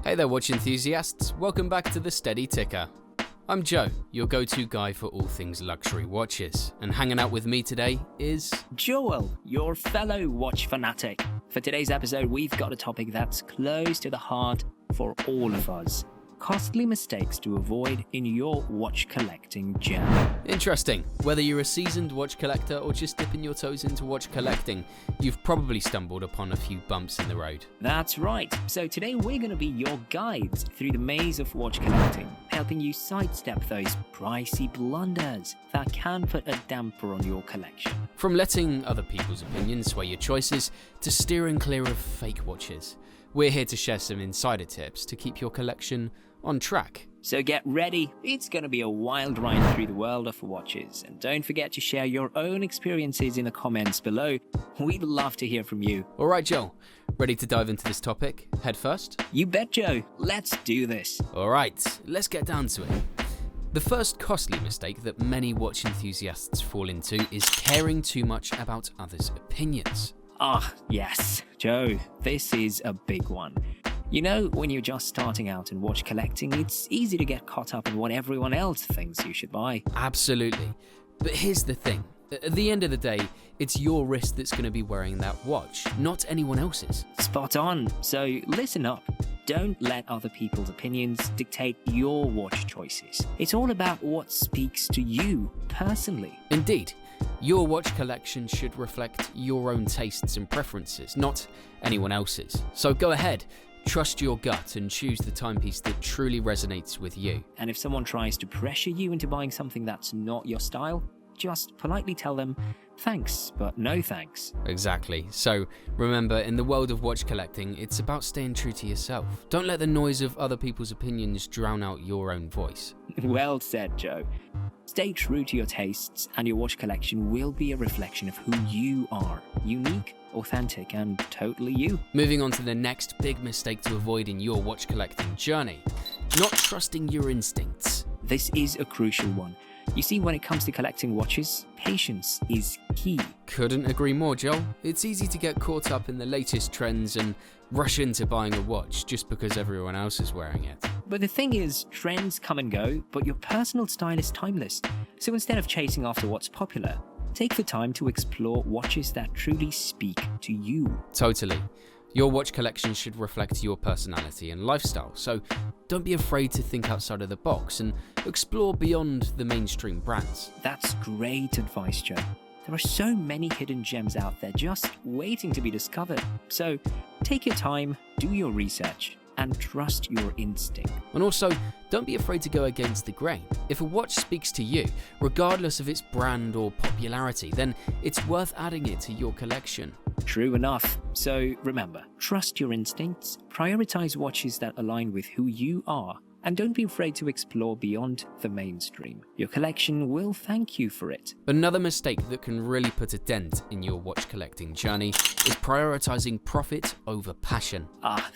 Hey there, watch enthusiasts. Welcome back to the Steady Ticker. I'm Joe, your go-to guy for all things luxury watches, and hanging out with me today is Joel, your fellow watch fanatic. For today's episode, we've got a topic that's close to the heart for all of us. Costly mistakes to avoid in your watch collecting journey. Interesting. Whether you're a seasoned watch collector or just dipping your toes into watch collecting, you've probably stumbled upon a few bumps in the road. That's right. So today we're going to be your guides through the maze of watch collecting, helping you sidestep those pricey blunders that can put a damper on your collection. From letting other people's opinions sway your choices to steering clear of fake watches, we're here to share some insider tips to keep your collection on track. So get ready, it's going to be a wild ride through the world of watches. And don't forget to share your own experiences in the comments below. We'd love to hear from you. Alright Joel, ready to dive into this topic head first? You bet, Joe. Let's do this. Alright, let's get down to it. The first costly mistake that many watch enthusiasts fall into is caring too much about others' opinions. Yes, Joe, this is a big one. You know, when you're just starting out in watch collecting, it's easy to get caught up in what everyone else thinks you should buy. Absolutely. But here's the thing. At the end of the day, it's your wrist that's going to be wearing that watch, not anyone else's. Spot on. So listen up. Don't let other people's opinions dictate your watch choices. It's all about what speaks to you personally. Indeed. Your watch collection should reflect your own tastes and preferences, not anyone else's. So go ahead, trust your gut and choose the timepiece that truly resonates with you. And if someone tries to pressure you into buying something that's not your style, just politely tell them, thanks, but no thanks. Exactly. So remember, in the world of watch collecting, it's about staying true to yourself. Don't let the noise of other people's opinions drown out your own voice. Well said, Joe. Stay true to your tastes, and your watch collection will be a reflection of who you are. Unique, authentic, and totally you. Moving on to the next big mistake to avoid in your watch collecting journey. Not trusting your instincts. This is a crucial one. You see, when it comes to collecting watches, patience is key. Couldn't agree more, Joel. It's easy to get caught up in the latest trends and rush into buying a watch just because everyone else is wearing it. But the thing is, trends come and go, but your personal style is timeless. So instead of chasing after what's popular, take the time to explore watches that truly speak to you. Totally. Your watch collection should reflect your personality and lifestyle, so don't be afraid to think outside of the box and explore beyond the mainstream brands. That's great advice, Joe. There are so many hidden gems out there just waiting to be discovered. So take your time, do your research, and trust your instinct. And also, don't be afraid to go against the grain. If a watch speaks to you, regardless of its brand or popularity, then it's worth adding it to your collection. True enough. So remember, trust your instincts, prioritize watches that align with who you are, and don't be afraid to explore beyond the mainstream. Your collection will thank you for it. Another mistake that can really put a dent in your watch collecting journey is prioritizing profit over passion.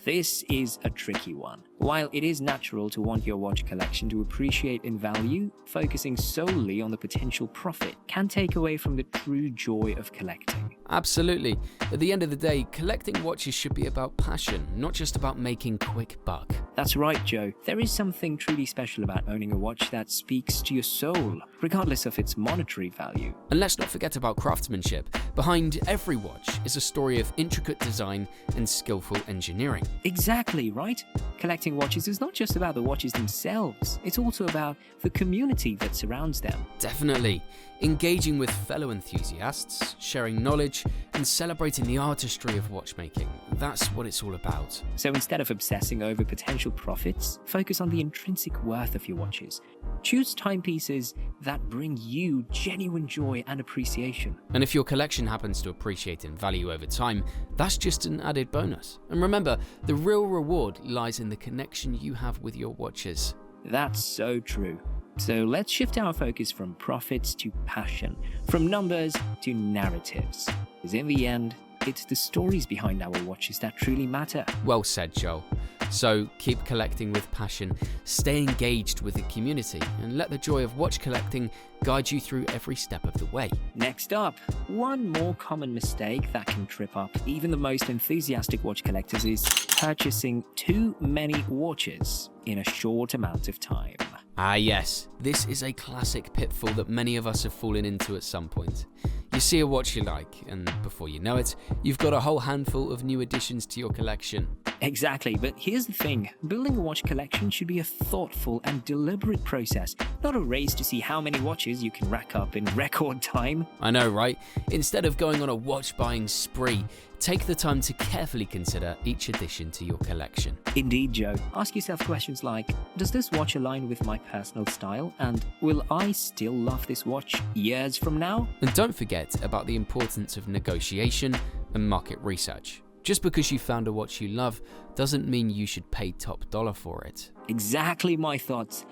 This is a tricky one. While it is natural to want your watch collection to appreciate in value, focusing solely on the potential profit can take away from the true joy of collecting. Absolutely. At the end of the day, collecting watches should be about passion, not just about making quick buck. That's right, Joe. There is something truly special about owning a watch that speaks to your soul, regardless of its monetary value. And let's not forget about craftsmanship. Behind every watch is a story of intricate design and skillful engineering. Exactly, right? Collecting watches is not just about the watches themselves, it's also about the community that surrounds them. Definitely. Engaging with fellow enthusiasts, sharing knowledge, and celebrating the artistry of watchmaking. That's what it's all about. So instead of obsessing over potential profits, focus on the intrinsic worth of your watches. Choose timepieces that bring you genuine joy and appreciation. And if your collection happens to appreciate in value over time, that's just an added bonus. And remember, the real reward lies in the connection you have with your watches. That's so true. So let's shift our focus from profits to passion, from numbers to narratives. Because in the end, it's the stories behind our watches that truly matter. Well said, Joel. So keep collecting with passion, stay engaged with the community, and let the joy of watch collecting guide you through every step of the way. Next up, one more common mistake that can trip up even the most enthusiastic watch collectors is purchasing too many watches in a short amount of time. Ah yes, this is a classic pitfall that many of us have fallen into at some point. You see a watch you like, and before you know it, you've got a whole handful of new additions to your collection. Exactly, but here's the thing. Building a watch collection should be a thoughtful and deliberate process, not a race to see how many watches you can rack up in record time. I know, right? Instead of going on a watch buying spree, take the time to carefully consider each addition to your collection. Indeed, Joe. Ask yourself questions like, does this watch align with my personal style? And will I still love this watch years from now? And don't forget about the importance of negotiation and market research. Just because you found a watch you love doesn't mean you should pay top dollar for it. Exactly my thoughts.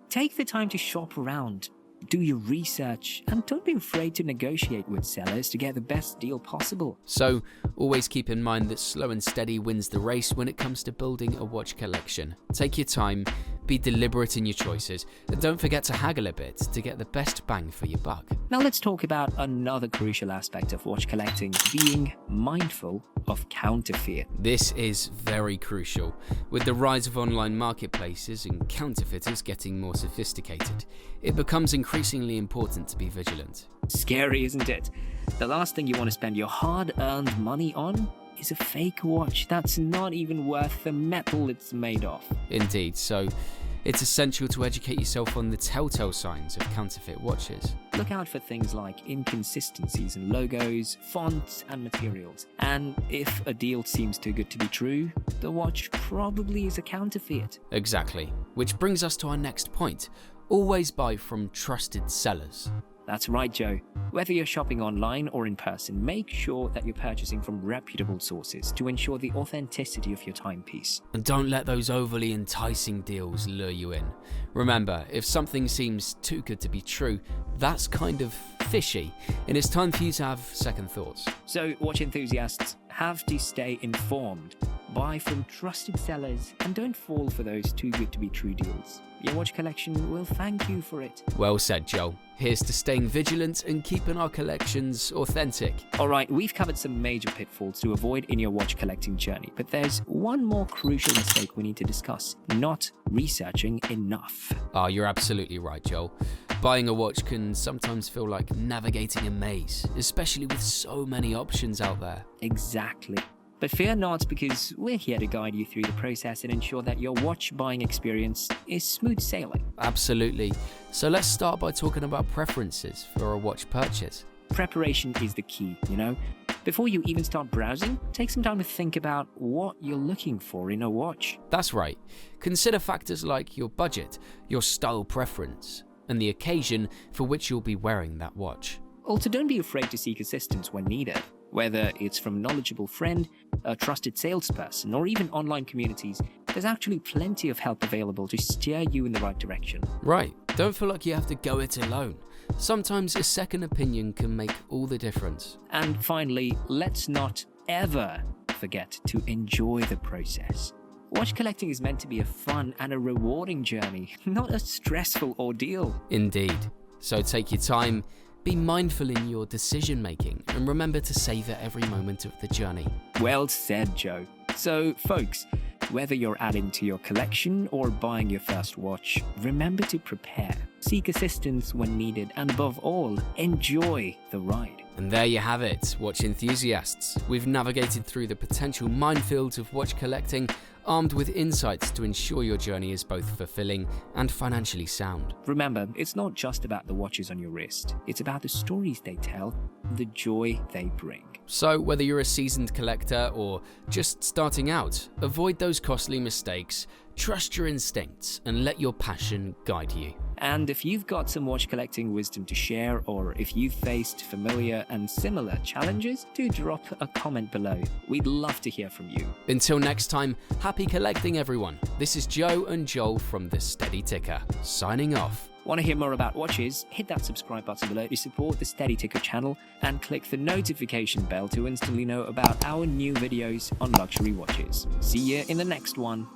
Take the time to shop around, do your research, and don't be afraid to negotiate with sellers to get the best deal possible. So, always keep in mind that slow and steady wins the race when it comes to building a watch collection. Take your time, be deliberate in your choices, and don't forget to haggle a bit to get the best bang for your buck. Now let's talk about another crucial aspect of watch collecting, being mindful of counterfeit. This is very crucial. With the rise of online marketplaces and counterfeiters getting more sophisticated, it becomes increasingly important to be vigilant. Scary, isn't it? The last thing you want to spend your hard-earned money on is a fake watch that's not even worth the metal it's made of. Indeed, so it's essential to educate yourself on the telltale signs of counterfeit watches. Look out for things like inconsistencies in logos, fonts, and materials. And if a deal seems too good to be true, the watch probably is a counterfeit. Exactly. Which brings us to our next point. Always buy from trusted sellers. That's right, Joe. Whether you're shopping online or in person, make sure that you're purchasing from reputable sources to ensure the authenticity of your timepiece. And don't let those overly enticing deals lure you in. Remember, if something seems too good to be true, that's kind of fishy, and it's time for you to have second thoughts. So, watch enthusiasts have to stay informed. Buy from trusted sellers and don't fall for those too good to be true deals. Your watch collection will thank you for it. Well said, Joel. Here's to staying vigilant and keeping our collections authentic. Alright, we've covered some major pitfalls to avoid in your watch collecting journey, but there's one more crucial mistake we need to discuss: not researching enough. You're absolutely right, Joel. Buying a watch can sometimes feel like navigating a maze, especially with so many options out there. Exactly. But fear not, because we're here to guide you through the process and ensure that your watch buying experience is smooth sailing. Absolutely. So let's start by talking about preferences for a watch purchase. Preparation is the key, you know? Before you even start browsing, take some time to think about what you're looking for in a watch. That's right. Consider factors like your budget, your style preference, and the occasion for which you'll be wearing that watch. Also, don't be afraid to seek assistance when needed. Whether it's from a knowledgeable friend, a trusted salesperson, or even online communities, there's actually plenty of help available to steer you in the right direction. Right. Don't feel like you have to go it alone. Sometimes a second opinion can make all the difference. And finally, let's not ever forget to enjoy the process. Watch collecting is meant to be a fun and a rewarding journey, not a stressful ordeal. Indeed. So take your time, be mindful in your decision making, and remember to savor every moment of the journey. Well said, Joe. So, folks, whether you're adding to your collection or buying your first watch, remember to prepare, seek assistance when needed, and above all, enjoy the ride. And there you have it, watch enthusiasts. We've navigated through the potential minefields of watch collecting, armed with insights to ensure your journey is both fulfilling and financially sound. Remember, it's not just about the watches on your wrist. It's about the stories they tell, the joy they bring. So, whether you're a seasoned collector or just starting out, avoid those costly mistakes, trust your instincts, and let your passion guide you. And if you've got some watch collecting wisdom to share, or if you've faced familiar and similar challenges, do drop a comment below. We'd love to hear from you. Until next time, happy collecting, everyone. This is Joe and Joel from The Steady Ticker, signing off. Want to hear more about watches? Hit that subscribe button below to support the Steady Ticker channel and click the notification bell to instantly know about our new videos on luxury watches. See you in the next one.